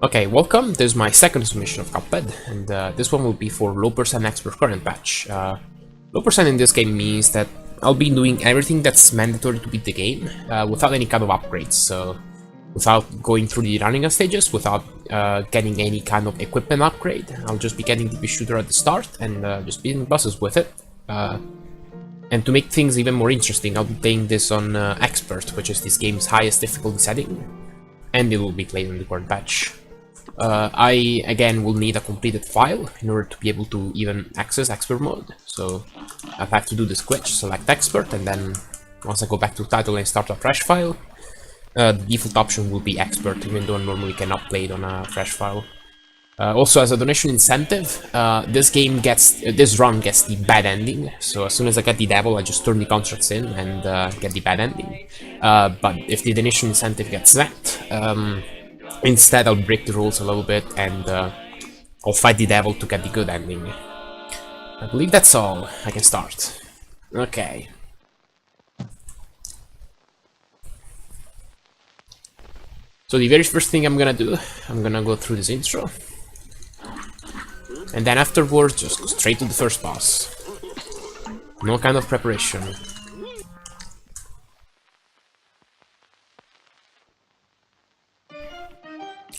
Okay, welcome. This is my second submission of Cuphead, and this one will be for low percent expert current patch. Low percent in this game means that I'll be doing everything that's mandatory to beat the game without any kind of upgrades, so without going through the running stages, without getting any kind of equipment upgrade. I'll just be getting the shooter at the start and just beating bosses with it. And to make things even more interesting, I'll be playing this on Expert, which is this game's highest difficulty setting, and it will be played in the current patch. I, again, will need a completed file in order to be able to even access Expert mode, so I'll have to do this glitch, select Expert, and then once I go back to title and start a fresh file, the default option will be Expert, even though I normally cannot play it on a fresh file. Also, as a donation incentive, this run gets the bad ending, so as soon as I get the devil, I just turn the contracts in and get the bad ending. But if the donation incentive gets that, instead I'll break the rules a little bit and I'll fight the devil to get the good ending. I believe that's all. I can start. Okay. So the very first thing I'm gonna do, I'm gonna go through this intro. And then afterwards, just go straight to the first boss. No kind of preparation.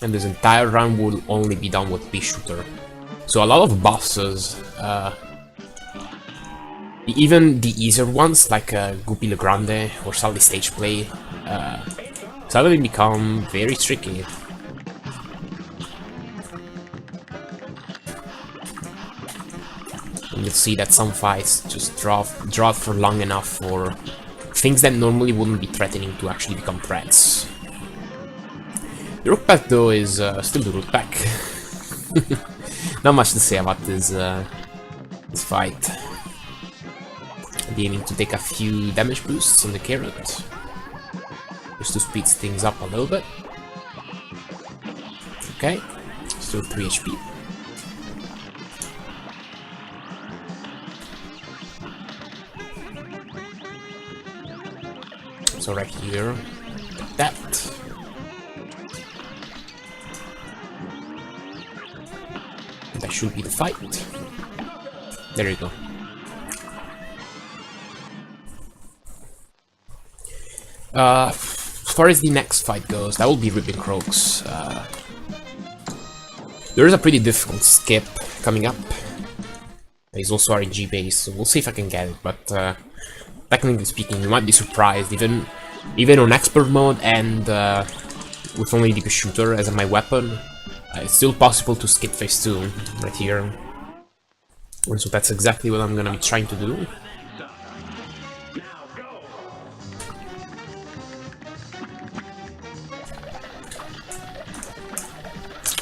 And this entire run will only be done with B-Shooter. So a lot of bosses, even the easier ones, like Guppy Le Grande or Sally Stage Play, suddenly become very tricky. And you'll see that some fights just draw for long enough for things that normally wouldn't be threatening to actually become threats. The Rook Pack, though, is still the Rook Pack. Not much to say about this fight. I'll be aiming to take a few damage boosts on the carrot, just to speed things up a little bit. Okay, still 3 HP. So right here, like that. That should be the fight. There you go. As far as the next fight goes, that will be Ripping Croaks. There is a pretty difficult skip coming up. It's also RNG based, so we'll see if I can get it, but technically speaking, you might be surprised, even on expert mode and with only the shooter as my weapon, it's still possible to skip phase 2 right here. And so that's exactly what I'm gonna be trying to do.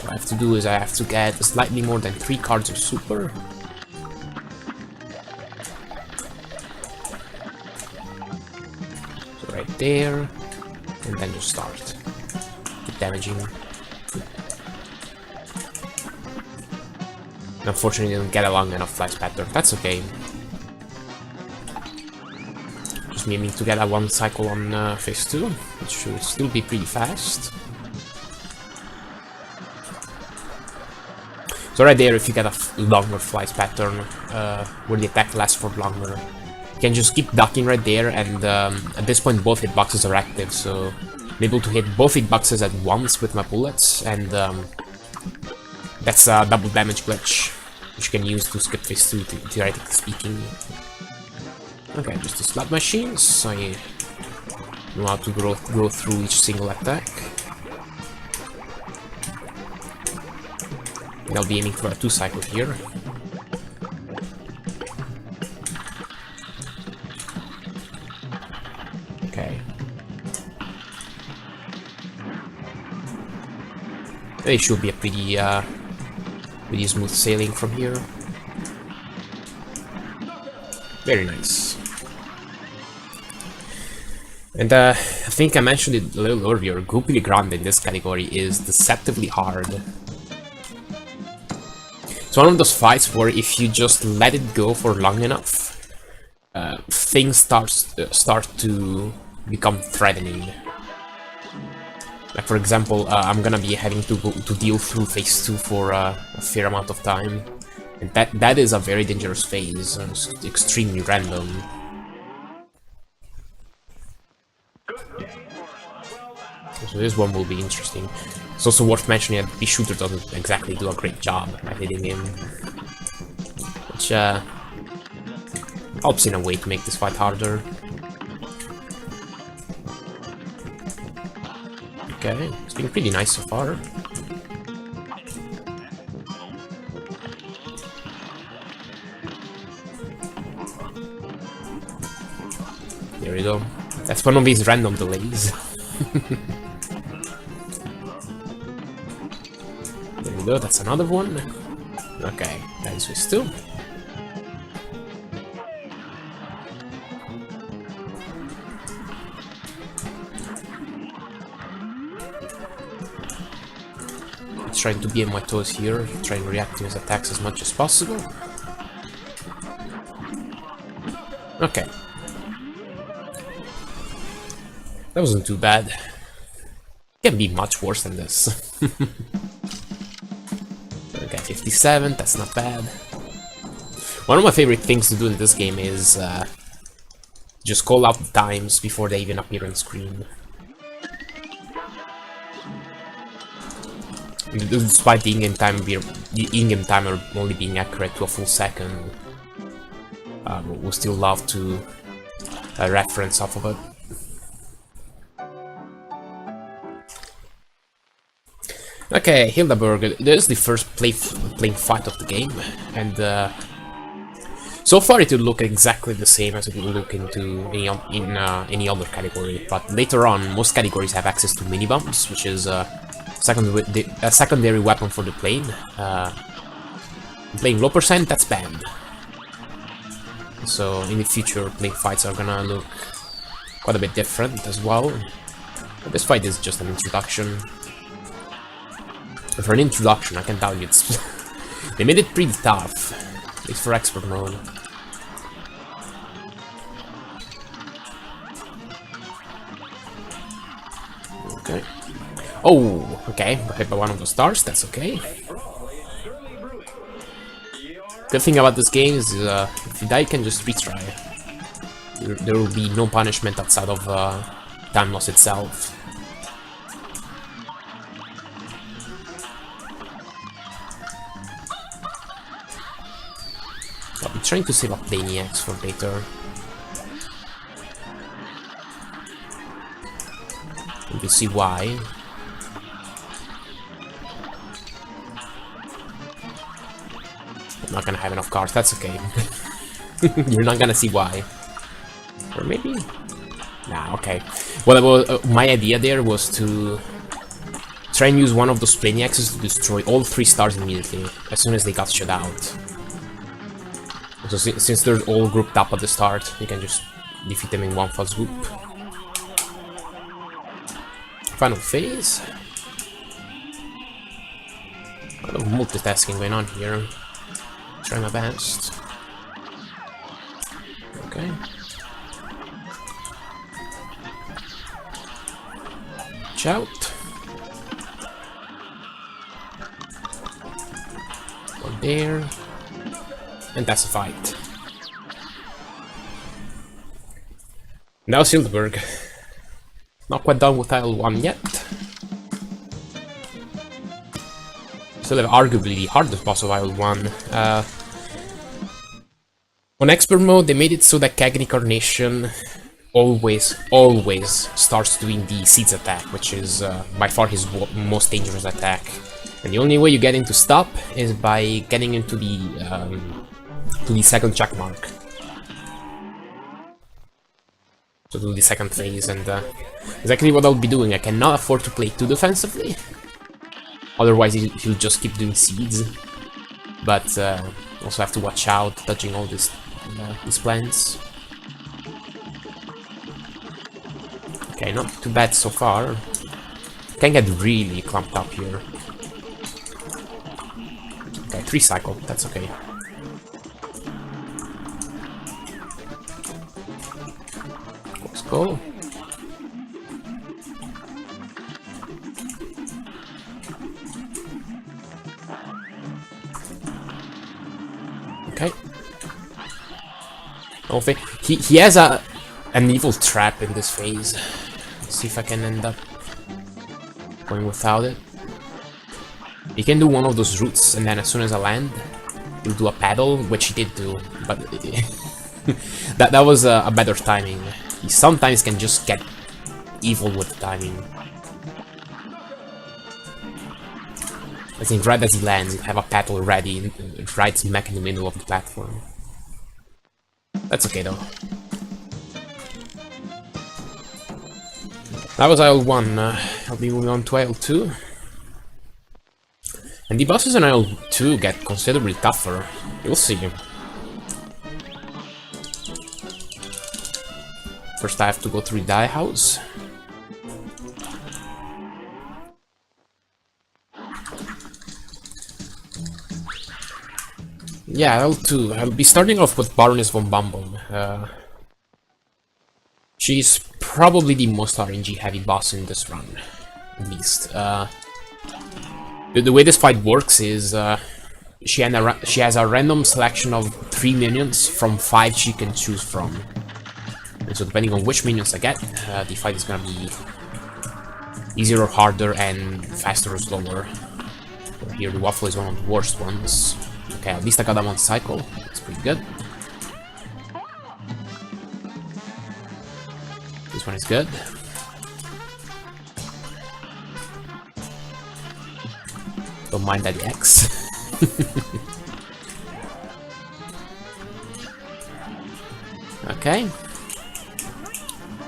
What I have to do is I have to get slightly more than 3 cards of super. Right there, and then just start. Keep damaging. Unfortunately, didn't get a long enough flash pattern. That's okay. Just aiming to get a 1 cycle on phase 2, which should still be pretty fast. So right there, if you get a longer flight pattern, where the attack lasts for longer, you can just keep ducking right there, and at this point both hitboxes are active, so I'm able to hit both hitboxes at once with my bullets, and that's a double damage glitch, which you can use to skip phase 2, theoretically speaking. Okay, just the slot machines, I know how to go through each single attack. And I'll be aiming for a 2 cycle here. Okay. It should be a pretty smooth sailing from here. Very nice. And I think I mentioned it a little earlier, Guppy Le Grande in this category is deceptively hard. It's one of those fights where if you just let it go for long enough, things start to become threatening. Like for example, I'm gonna be having to deal through phase 2 for a fair amount of time, and that is a very dangerous phase. It's extremely random. So this one will be interesting. It's also worth mentioning that the shooter doesn't exactly do a great job at hitting him, which helps in a way to make this fight harder. Okay, it's been pretty nice so far. There we go. That's one of these random delays. There we go, that's another one. Okay, that is phase 2. Trying to be on my toes here, trying to react to his attacks as much as possible. Okay. That wasn't too bad. Can be much worse than this. Okay, 57, that's not bad. One of my favorite things to do in this game is just call out the times before they even appear on screen. Despite the in-game timer only being accurate to a full second, we'll still love to reference off of it. Okay, Hildeberg, this is the first playing fight of the game, and so far it will look exactly the same as it will look into any other category, but later on most categories have access to mini-bumps, which is a secondary weapon for the plane. Playing low percent, that's banned. So in the future, playing fights are gonna look quite a bit different as well. But this fight is just an introduction. And for an introduction, I can tell you it's they made it pretty tough, at least for expert mode. Okay. Oh, okay, got hit by one of the stars, that's okay. Good thing about this game is if you die, you can just retry. There will be no punishment outside of time loss itself. I'll be trying to save up Daniacs for later. And you'll see why. I'm not gonna have enough cards, that's okay. You're not gonna see why. Or maybe? Nah, okay. Well, my idea there was to try and use one of those Planiacs to destroy all 3 stars immediately, as soon as they got shut out. So since they're all grouped up at the start, you can just defeat them in one fell swoop. Final phase. A lot of multitasking going on here. Try my best. Okay. Watch out. One there. And that's a fight. Now Silverberg. Not quite done with tile 1 yet. Still have arguably the hardest boss of Isle 1. On expert mode, they made it so that Kagni Carnation always starts doing the Seeds attack, which is by far his most dangerous attack. And the only way you get him to stop is by getting into the second check mark. So do the second phase, and exactly what I'll be doing. I cannot afford to play too defensively. Otherwise, he'll just keep doing seeds. But also have to watch out, touching all these plants. Okay, not too bad so far. Can get really clumped up here. Okay, 3 cycle, that's okay. Let's go. Okay. Okay. He has an evil trap in this phase. Let's see if I can end up going without it. You can do one of those routes, and then as soon as I land, you'll do a paddle, which he did do, but that was a better timing. He sometimes can just get evil with the timing. I think right as he lands, you have a paddle ready, right smack in the middle of the platform. That's okay though. That was aisle 1, I'll be moving on to aisle 2. And the bosses in aisle 2 get considerably tougher, you'll see. First I have to go through the die house. Yeah, aisle 2, I'll be starting off with Baroness von Bumble. She's probably the most RNG heavy boss in this run, at least. The way this fight works is she has a random selection of 3 minions from 5 she can choose from. And so depending on which minions I get, the fight is gonna be easier or harder and faster or slower. Here the waffle is one of the worst ones. Okay, at least I got them on cycle, that's pretty good. This one is good. Don't mind that X. Okay.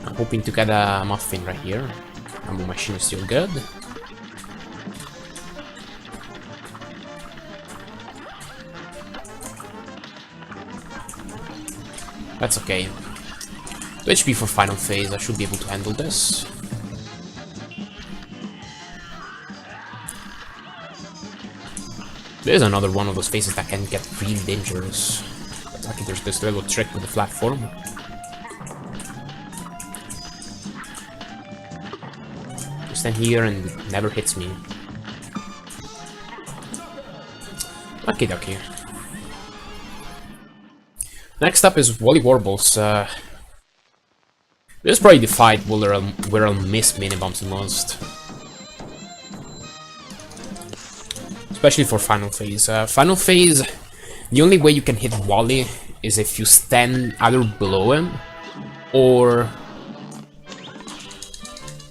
I'm hoping to get a muffin right here. Ammo machine is still good. That's okay. 2 HP for final phase, I should be able to handle this. There's another one of those phases that can get really dangerous. But lucky there's this little trick with the platform. Just stand here and it never hits me. Okay, okay. Next up is Wally Warbles. This is probably the fight where I'll miss mini-bombs the most. Especially for final phase. Final phase, the only way you can hit Wally is if you stand either below him or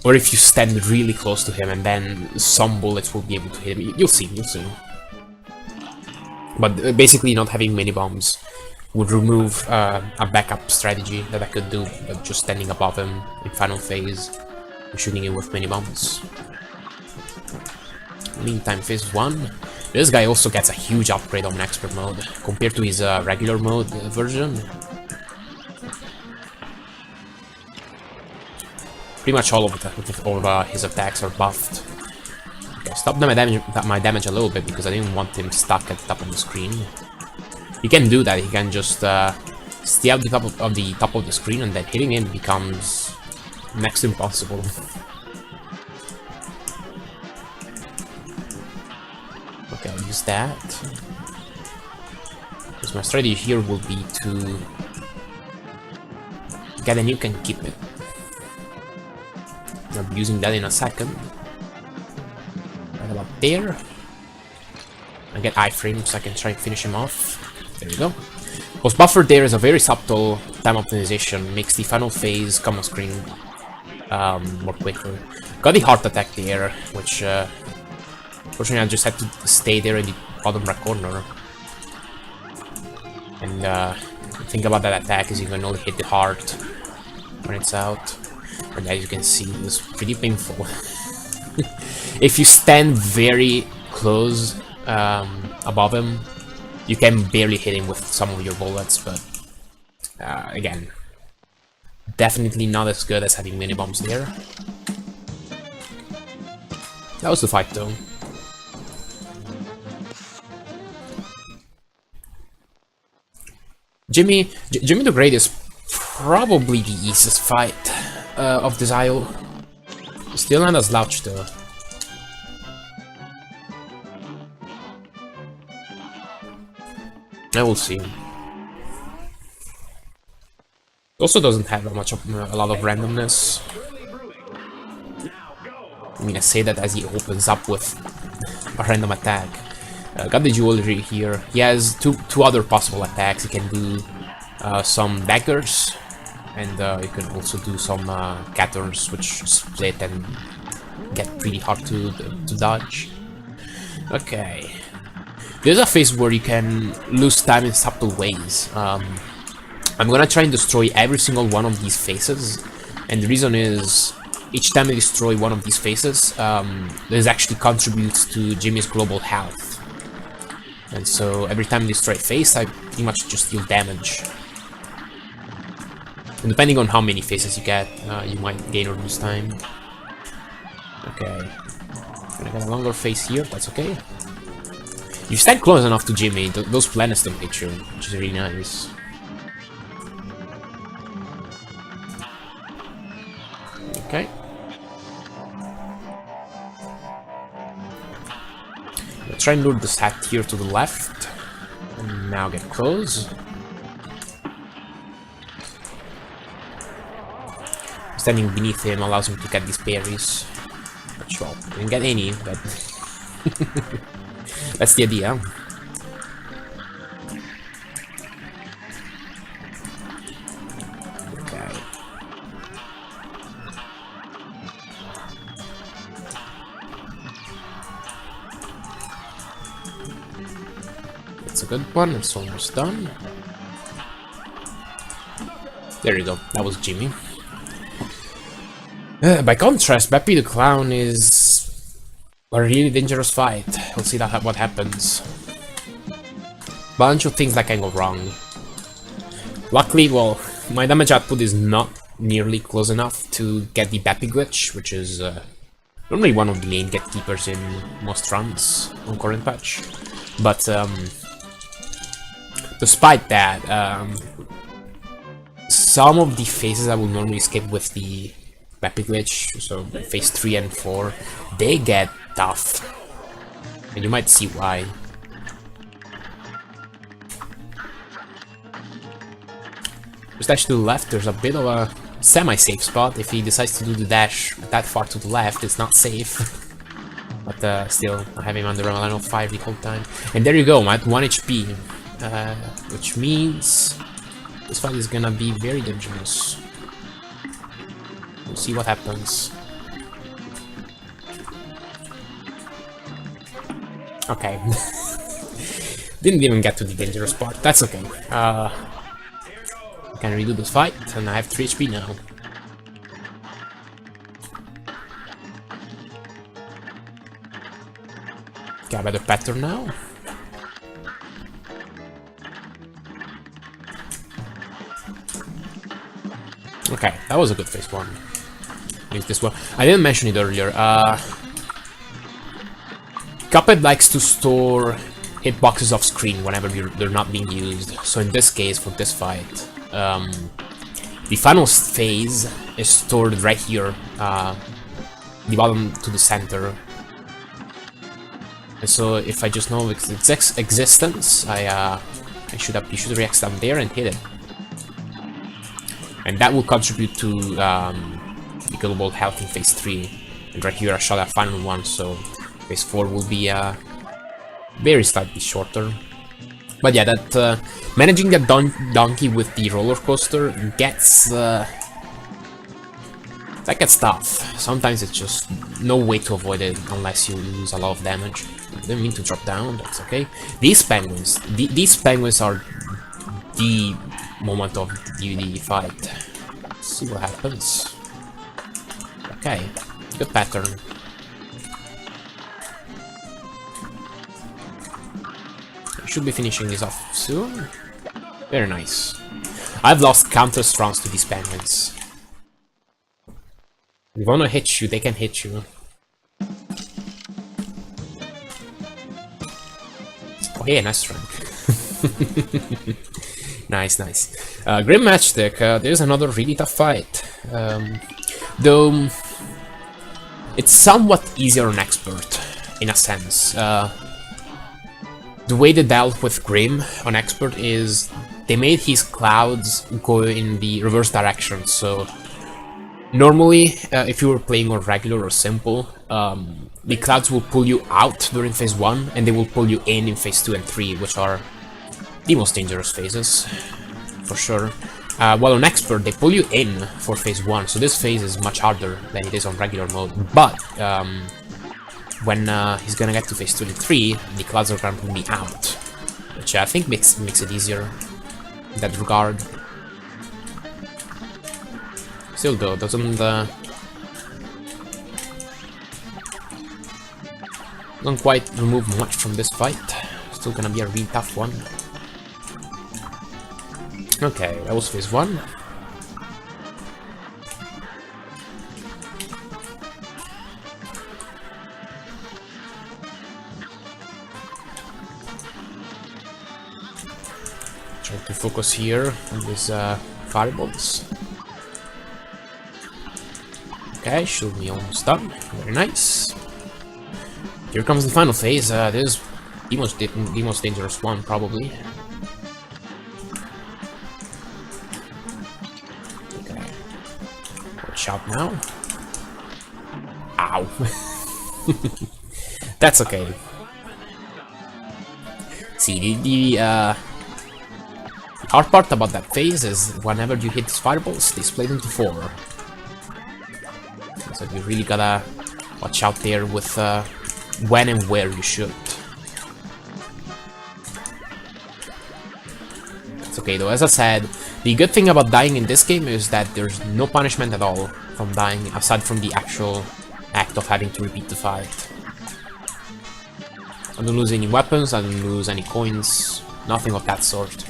if you stand really close to him, and then some bullets will be able to hit him. You'll see, you'll see. But basically not having mini-bombs would remove a backup strategy that I could do, just standing above him in final phase and shooting him with mini-bombs. Meantime, phase 1. This guy also gets a huge upgrade on expert mode compared to his regular mode version. Pretty much all of his attacks are buffed. Okay, stop my damage a little bit because I didn't want him stuck at the top of the screen. He can do that. He can just stay at the top of the screen, and then hitting him becomes next to impossible. Okay, I'll use that. Because my strategy here will be to get a nuke and keep it. I'll be using that in a second. Right about there. I get iframe so I can try and finish him off. There we go. Because buffer there is a very subtle time optimization, makes the final phase come on screen more quickly. Got the heart attack there, which fortunately I just had to stay there in the bottom right corner. And the thing about that attack is you can only hit the heart when it's out. And as you can see, it's pretty painful. If you stand very close above him, you can barely hit him with some of your bullets, but again, definitely not as good as having mini-bombs there. That was the fight though. Jimmy the Great is probably the easiest fight of this aisle. Still not a slouch though. I will see. Also doesn't have a lot of randomness. I mean, I say that as he opens up with a random attack. Got the jewelry here. He has two other possible attacks. He can do some daggers, and you can also do some caters, which split and get pretty hard to dodge. Okay. There's a phase where you can lose time in subtle ways. I'm gonna try and destroy every single one of these phases, and the reason is each time I destroy one of these phases, this actually contributes to Jimmy's global health. And so every time I destroy a phase, I pretty much just deal damage. And depending on how many phases you get, you might gain or lose time. Okay. Gonna get a longer phase here, that's okay. You stand close enough to Jimmy, those planets don't hit you, which is really nice. Okay. Let's try and lure this hat here to the left. And now get close. Standing beneath him allows him to get these berries. Which, well, I didn't get any, but that's the idea. Okay. That's a good one, it's almost done. There you go, that was Jimmy. By contrast, Beppy the Clown is a really dangerous fight. We'll see what happens. Bunch of things that can go wrong. Luckily, well, my damage output is not nearly close enough to get the Beppy glitch, which is normally one of the main gatekeepers in most runs on current patch. But despite that, some of the phases I will normally skip with the Beppy glitch, so phase 3 and 4, they get tough. And you might see why. Just dash to the left, there's a bit of a semi-safe spot. If he decides to do the dash that far to the left, it's not safe. But still, I have him under a line of 5 the whole time. And there you go, I'm at 1 HP. Which means this fight is gonna be very dangerous. We'll see what happens. Okay. Didn't even get to the dangerous part. That's okay. I can redo this fight, and I have 3 HP now. Got a better pattern now. Okay, that was a good phase 1. Use this one. I didn't mention it earlier. Cuphead likes to store hitboxes off screen whenever they're not being used. So in this case, for this fight, the final phase is stored right here, the bottom to the center. And so if I just know its existence, you should react down there and hit it. And that will contribute to the global health in phase 3. And right here I shot a final one, so phase 4 will be very slightly shorter. But yeah, that managing that donkey with the roller coaster gets that gets tough. Sometimes it's just no way to avoid it unless you lose a lot of damage. I didn't mean to drop down, that's okay. These penguins are the moment of the fight. Let's see what happens. Okay, good pattern. I should be finishing this off soon. Very nice. I've lost countless rounds to these penguins. If they wanna hit you, they can hit you. Oh yeah, nice run. Nice, nice. Grim Matchstick, there's another really tough fight. Though it's somewhat easier on Expert, in a sense. The way they dealt with Grim on Expert is they made his clouds go in the reverse direction. So normally, if you were playing on regular or simple, the clouds will pull you out during phase 1 and they will pull you in phase 2 and 3, which are the most dangerous phases, for sure. While on Expert, they pull you in for phase 1, so this phase is much harder than it is on regular mode. But when he's gonna get to phase 2 and 3, the clouds are gonna pull me out, which I think makes it easier in that regard. Still though, doesn't quite remove much from this fight. Still gonna be a really tough one. Okay, that was phase 1. Try to focus here on these fireballs. Okay, should be almost done. Very nice. Here comes the final phase. This is the most dangerous one, probably. Okay. Watch out now. Ow. That's okay. See, the hard part about that phase is whenever you hit these fireballs, they split into 4. So you really gotta watch out there with when and where you shoot. It's okay though, as I said, the good thing about dying in this game is that there's no punishment at all from dying, aside from the actual act of having to repeat the fight. I don't lose any weapons, I don't lose any coins, nothing of that sort.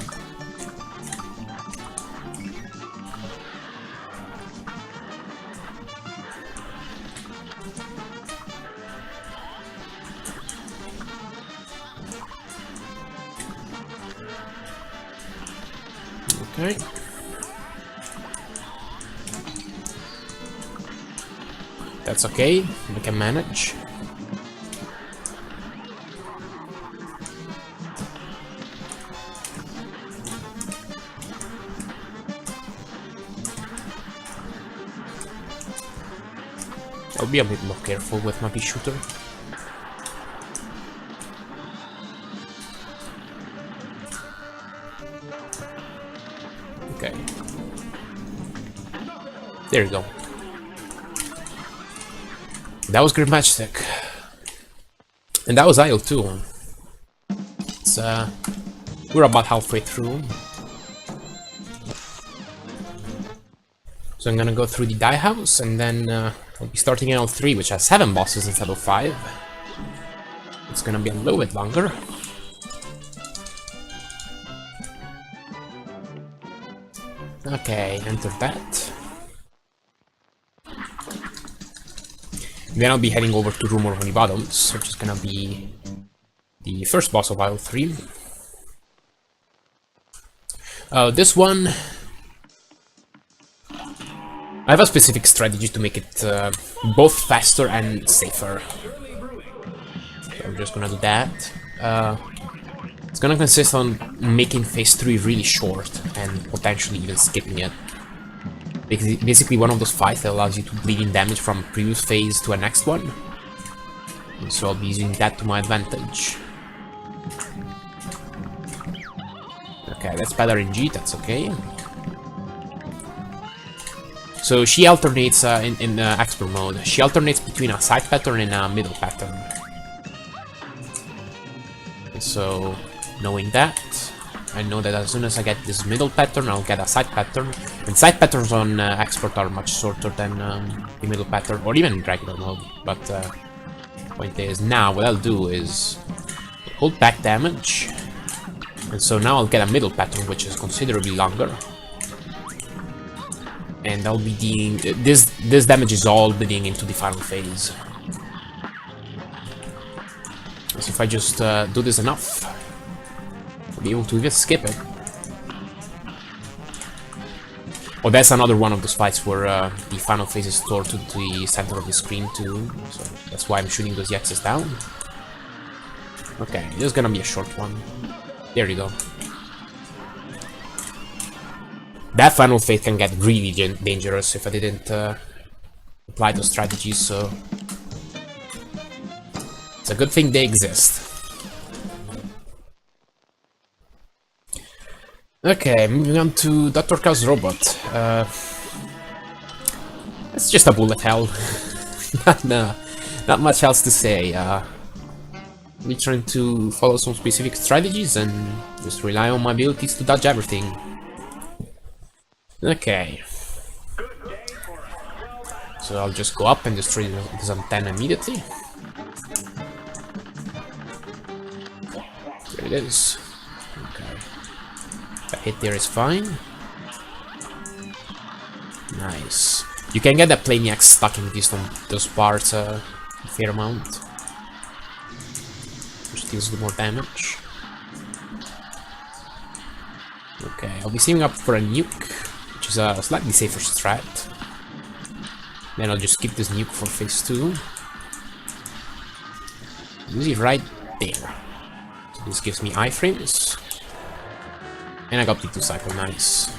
Okay. That's okay, we can manage. I'll be a bit more careful with my pea shooter. Okay. There you go. That was Grim Matchstick. And that was Isle too. It's we're about halfway through. So I'm gonna go through the die house and then I'll be starting Isle 3, which has 7 bosses instead of 5. It's gonna be a little bit longer. Okay, enter that. Then I'll be heading over to Room of Honey Bottoms, which is gonna be the first boss of Isle 3. This one, I have a specific strategy to make it both faster and safer. So I'm just gonna do that. It's gonna consist on making phase 3 really short and potentially even skipping it. Basically one of those fights that allows you to bleed in damage from previous phase to a next one. And so I'll be using that to my advantage. Okay, that's bad RNG, that's okay. So she alternates in expert mode. She alternates between a side pattern and a middle pattern. And so, knowing that, I know that as soon as I get this middle pattern, I'll get a side pattern. And side patterns on expert are much shorter than the middle pattern, or even in regular mode. But point is, now what I'll do is hold back damage. And so now I'll get a middle pattern, which is considerably longer. And I'll be dealing... This damage is all bleeding into the final phase. So if I just do this enough, I'll be able to just skip it. Oh, that's another one of those fights where the final phase is stored to the center of the screen too. So that's why I'm shooting those Yaxes down. Okay, this is gonna be a short one. There you go. That final fate can get really dangerous if I didn't apply those strategies, so it's a good thing they exist. Okay, moving on to Dr. Chaos Robot. It's just a bullet hell. No, not much else to say. We're trying to follow some specific strategies and just rely on my abilities to dodge everything. Okay. So I'll just go up and destroy this antenna immediately. There it is. Okay. That hit there is fine. Nice. You can get that Planiac stuck in those parts a fair amount. Which deals with more damage. Okay, I'll be saving up for a nuke, which is a slightly safer strat. Then I'll just keep this nuke for phase 2. Use it right there. So this gives me iframes. And I got P2 cycle, nice.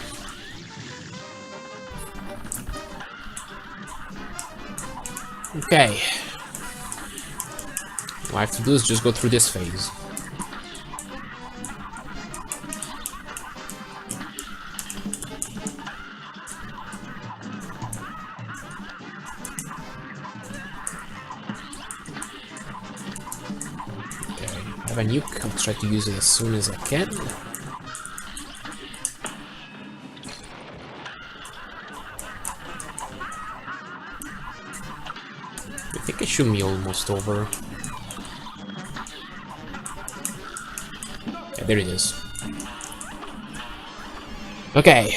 Okay. All I have to do is just go through this phase. Okay, I have a nuke, I'll try to use it as soon as I can. I think it should be almost over. Yeah, there it is. Okay,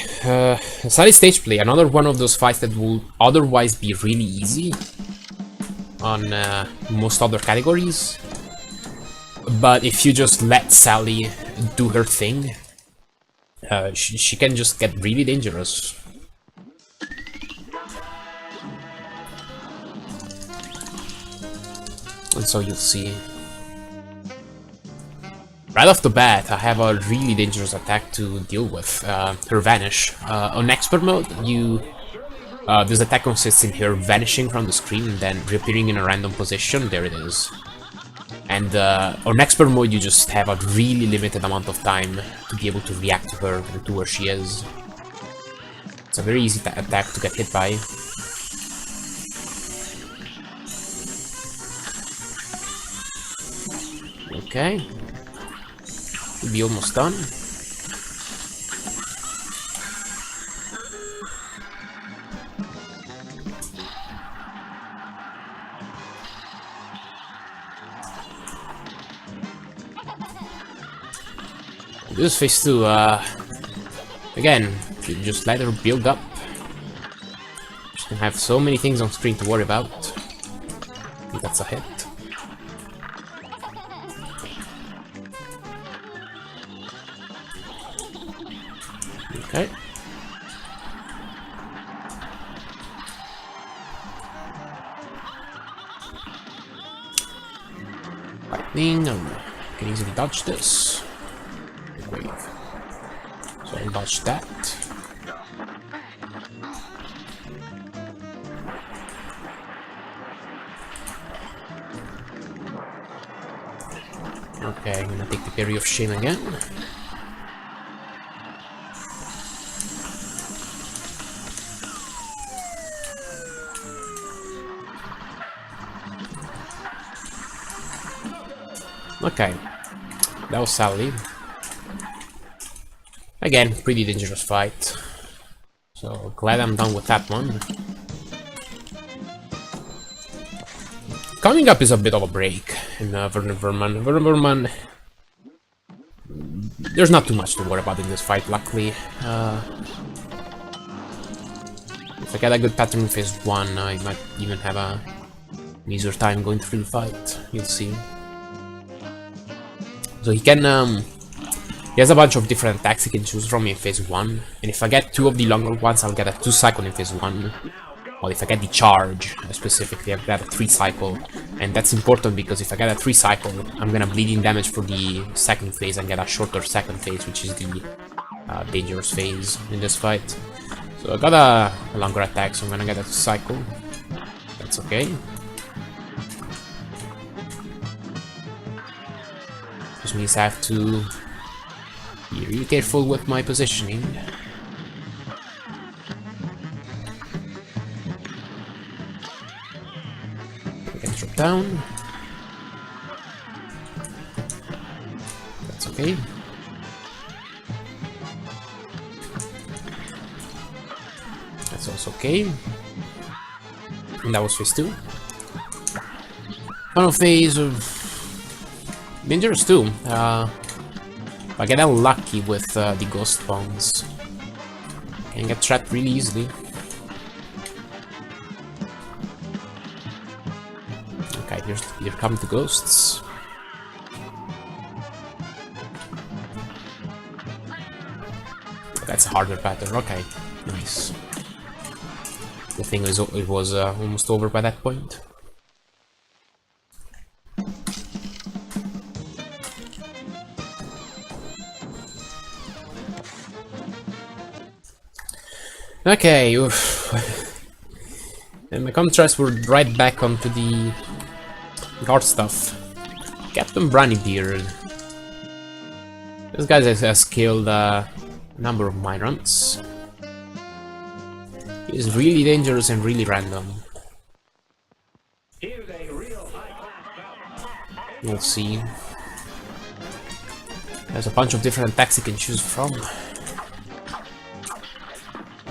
solid stage play, another one of those fights that will otherwise be really easy on most other categories. But if you just let Sally do her thing, she can just get really dangerous. And so you'll see. Right off the bat, I have a really dangerous attack to deal with. Her Vanish. On expert mode, this attack consists in her vanishing from the screen and then reappearing in a random position. There it is. And on expert mode, you just have a really limited amount of time to be able to react to her and to where she is. It's a very easy attack to get hit by. Okay. We'll be almost done. This is phase 2, again, you just let her build up. She can have so many things on screen to worry about. I think that's a hit. Okay. Lightning, I can easily dodge this. Wave. So I'll dodge that. Okay, I'm gonna take the Berry of Shame again. Okay, that was Sally. Again, pretty dangerous fight. So glad I'm done with that one. Coming up is a bit of a break in Werner Verman. Werner Verman, there's not too much to worry about in this fight, luckily. If I get a good pattern in phase 1, I might even have a easier time going through the fight. You'll see. So he can, he has a bunch of different attacks he can choose from in phase 1, and if I get 2 of the longer ones, I'll get a 2 cycle in phase 1. Well, if I get the charge, specifically, I'll get a 3 cycle, And that's important because if I get a 3 cycle, I'm gonna bleed in damage for the second phase and get a shorter second phase, which is the dangerous phase in this fight. So I got a longer attack, so I'm gonna get a 2 cycle. That's okay. Which means I have to be really careful with my positioning. Drop down. That's okay. That's also okay. And that was phase 2. Final phase of Dangerous 2. I get unlucky with the ghost bombs. Can get trapped really easily. Here come the ghosts. That's a harder pattern. Okay, nice. The thing is, it was almost over by that point. Okay, oof. And my contrast, we're right back onto the hard stuff. Captain Branybeard. This guy has killed a number of migrants. He's really dangerous and really random. We'll see. There's a bunch of different attacks you can choose from.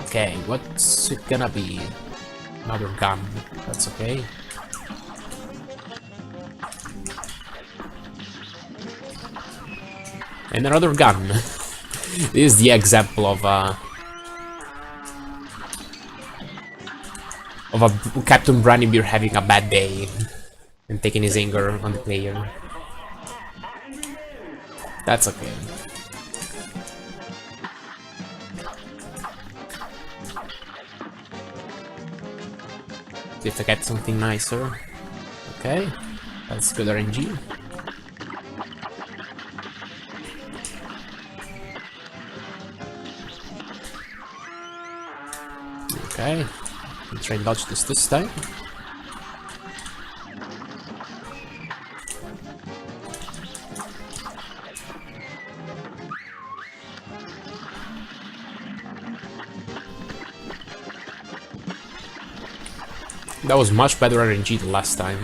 Okay, what's it gonna be? Another gun. That's okay. And another gun. This is the example of a Captain Branybeard having a bad day and taking his anger on the player. That's okay. See if I get something nicer. Okay, that's good RNG. Okay, I'll try and dodge this time. That was much better RNG the last time.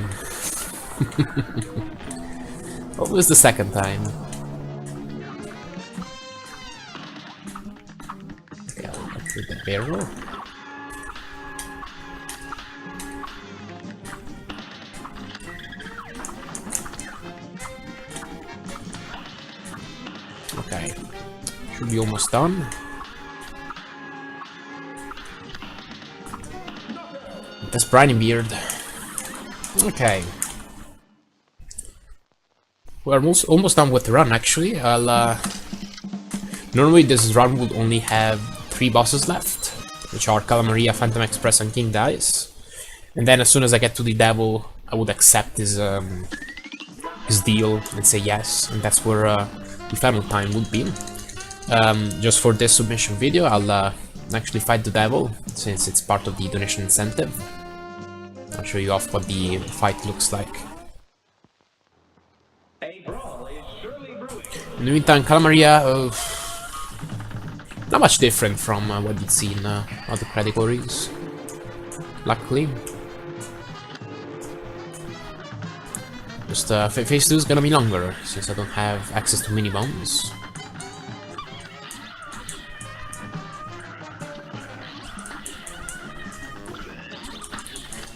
What was the second time? Okay, I'll go through the barrel. Okay, should be almost done. That's Branybeard. Okay. We're almost done with the run, actually. Normally this run would only have 3 bosses left, which are Calamaria, Phantom Express, and King Dice. And then as soon as I get to the Devil, I would accept his deal and say yes, and that's where the final time would be. Just for this submission video, I'll actually fight the Devil, since it's part of the donation incentive. I'll show you off what the fight looks like. In the meantime, Calamaria, not much different from what you'd see in other categories, luckily. Just phase 2 is gonna be longer, since I don't have access to mini-bombs.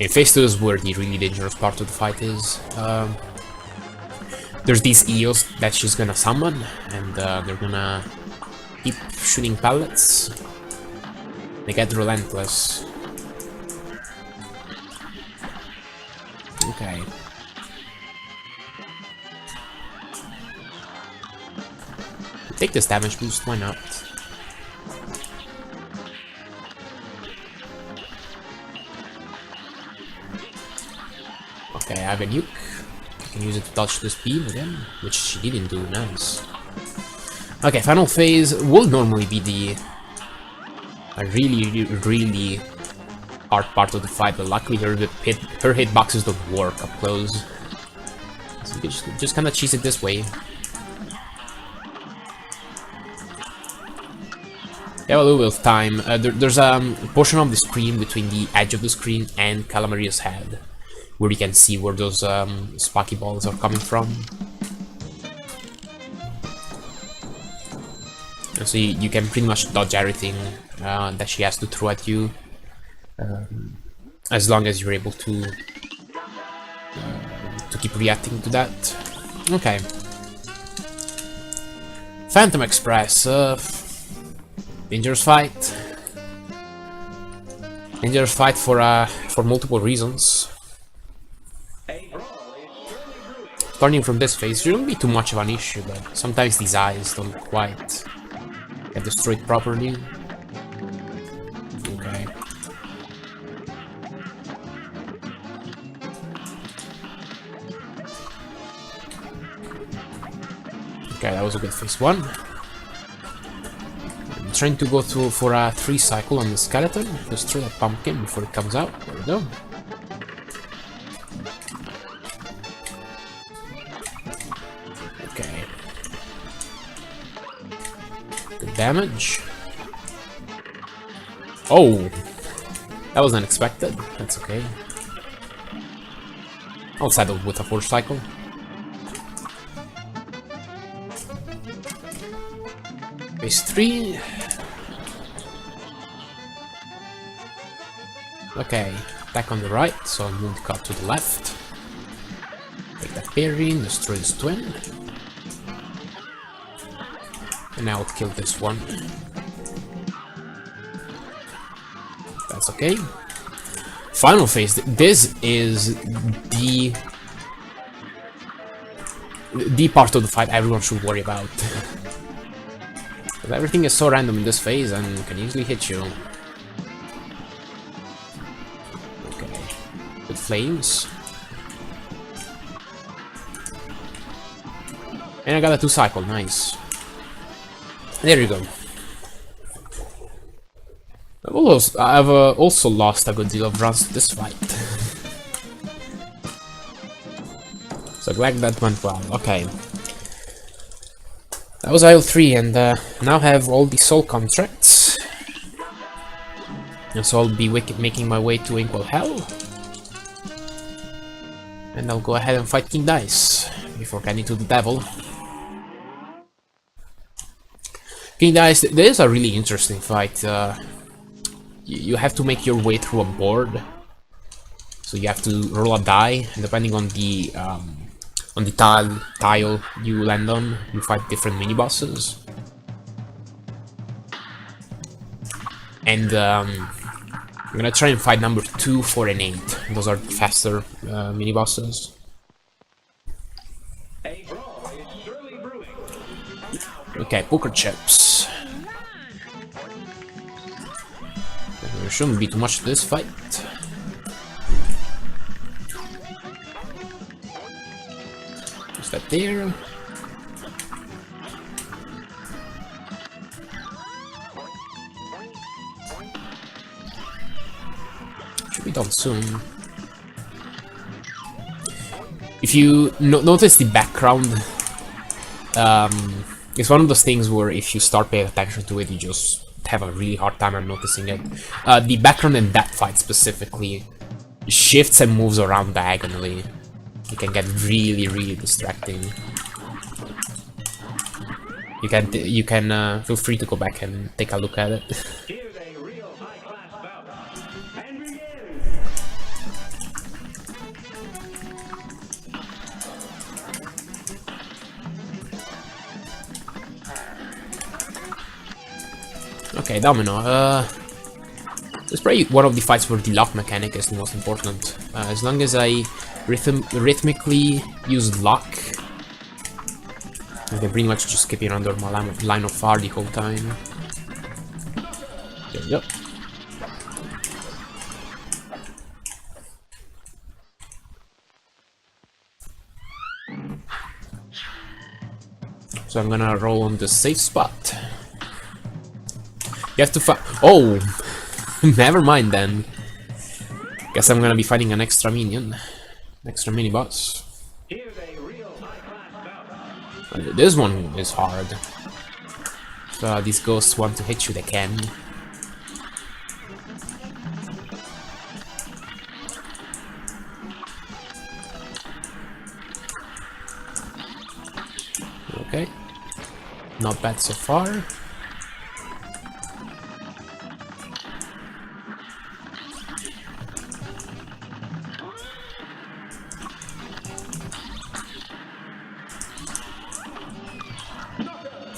In phase 2 is where the really dangerous part of the fight is. There's these eels that she's gonna summon, and they're gonna keep shooting pellets. They get relentless. Okay. Take this damage boost, why not? Okay, have a nuke. You can use it to dodge this beam again, which she didn't do. Nice. Okay, final phase will normally be the really hard part of the fight, but luckily her hitboxes don't work up close. So you can just kind of cheese it this way. Yeah, well, with time. There's a portion of the screen between the edge of the screen and Calamaria's head, where you can see where those sparky balls are coming from. And so you can pretty much dodge everything that she has to throw at you, as long as you're able to keep reacting to that. Okay. Phantom Express. Dangerous fight. Dangerous fight for multiple reasons. Starting from this phase shouldn't be too much of an issue, but sometimes these eyes don't quite get destroyed properly. Okay. Okay, that was a good phase 1. I'm trying to go through for a 3 cycle on the skeleton. Destroy that pumpkin before it comes out. There we go. Okay. Good damage. Oh! That was unexpected. That's okay. I'll settle with a 4th cycle. Phase 3. Okay, back on the right, so I'm going to cut to the left. Take that parry, destroy this twin. And now I'll kill this one. That's okay. Final phase. This is the part of the fight everyone should worry about. Because everything is so random in this phase and can easily hit you. Okay. Good flames. And I got a 2 cycle, nice. There you go. I've also lost a good deal of runs to this fight. So glad that went well. Okay. That was IL3, and now have all the soul contracts. And so I'll be making my way to Inkwell Hell. And I'll go ahead and fight King Dice before getting to the devil. King Dice, this is a really interesting fight. You have to make your way through a board. So you have to roll a die, and depending on the tile you land on, you fight different mini-bosses. And I'm gonna try and fight number 2, 4, and 8. Those are faster mini-bosses. Okay, poker chips. There shouldn't be too much to this fight. That there. Should be done soon. If you notice the background, it's one of those things where if you start paying attention to it, you just have a really hard time on noticing it. The background in that fight specifically shifts and moves around diagonally. It can get really distracting. You can feel free to go back and take a look at it. Okay, Domino. It's probably one of the fights where the lock mechanic is the most important. As long as I rhythmically use luck, I can pretty much just keep it under my line of fire the whole time. There we go. So I'm gonna roll on the safe spot. You have to fight. Oh! Never mind then. Guess I'm gonna be fighting an extra minion. Extra mini boss. This one is hard. So these ghosts want to hit you, they can. Okay. Not bad so far.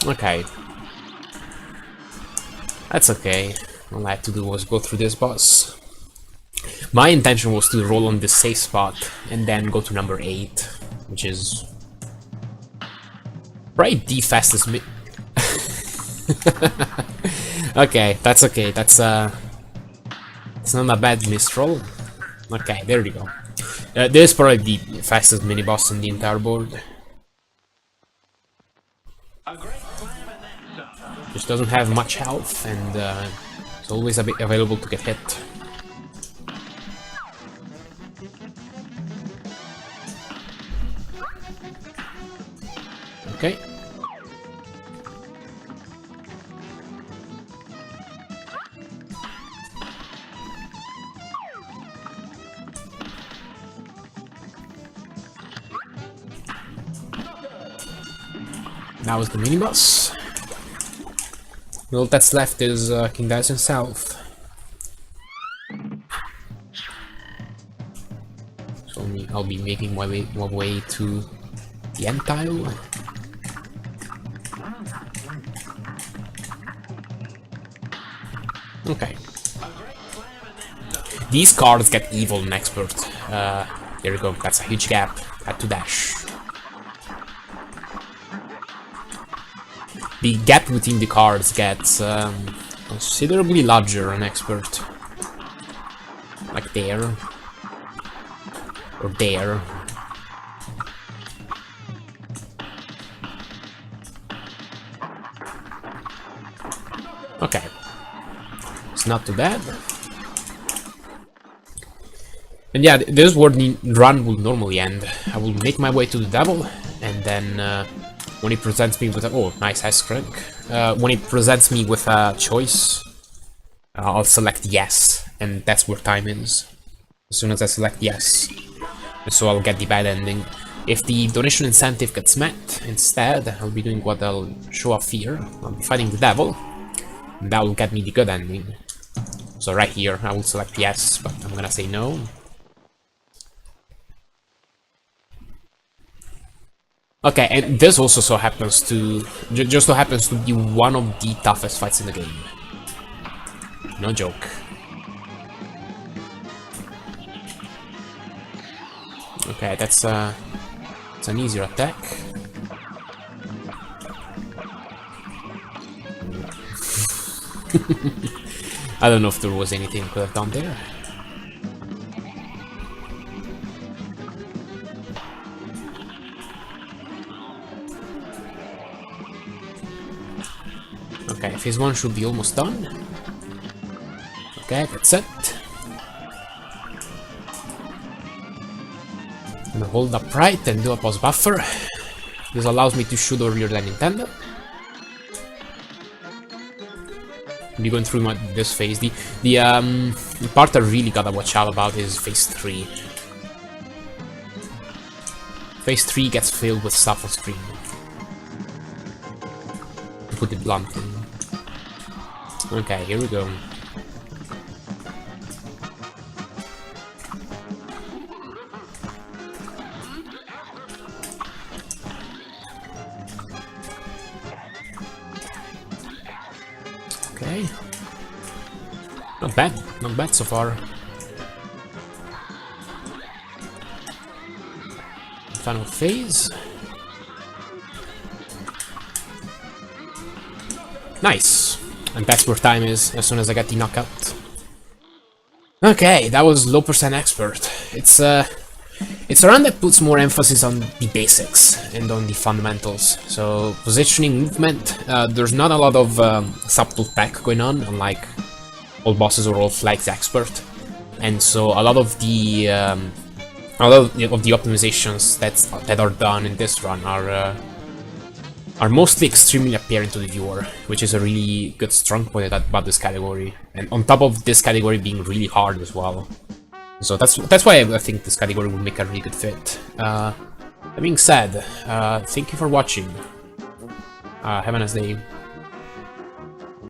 Okay. That's okay. All I had to do was go through this boss. My intention was to roll on the safe spot and then go to number 8, which is probably the fastest Okay, that's okay. That's it's not a bad misroll. Okay, there we go. This is probably the fastest mini boss on the entire board. Just doesn't have much health, and it's always a bit available to get hit. Okay. That was the mini boss. All that's left is King Dice himself. So I'll be making my way to the end tile. Okay. These cards get evil in expert. There we go. That's a huge gap. Had to dash. The gap between the cards gets considerably larger on expert. Like there. Or there. Okay. It's not too bad. And yeah, this is where the run will normally end. I will make my way to the devil, and then when it presents me with a... oh, nice ice crank. When it presents me with a choice, I'll select yes, and that's where time is. As soon as I select yes. So I'll get the bad ending. If the donation incentive gets met, instead, I'll be doing what I'll show off here. I'll be fighting the devil, and that will get me the good ending. So right here, I will select yes, but I'm gonna say no. Okay, and this also so happens to... just so happens to be one of the toughest fights in the game. No joke. Okay, that's it's an easier attack. I don't know if there was anything I could have done there. Okay, phase 1 should be almost done. Okay, that's it. I'm gonna hold upright and do a pause buffer. This allows me to shoot earlier than intended. I'll be going through this phase. The part I really gotta watch out about is phase 3. Phase 3 gets filled with stuff on screen. To put it bluntly. Okay, here we go. Okay. Not bad so far. Final phase. Nice. And that's where time is, as soon as I get the knockout. Okay, that was low percent expert. It's It's a run that puts more emphasis on the basics and on the fundamentals. So positioning, movement, there's not a lot of subtle tech going on, unlike all bosses are all flags expert, and so a lot of the optimizations that are done in this run are mostly extremely apparent to the viewer, which is a really good strong point about this category, and on top of this category being really hard as well. So that's why I think this category would make a really good fit. That being said, thank you for watching. Have a nice day.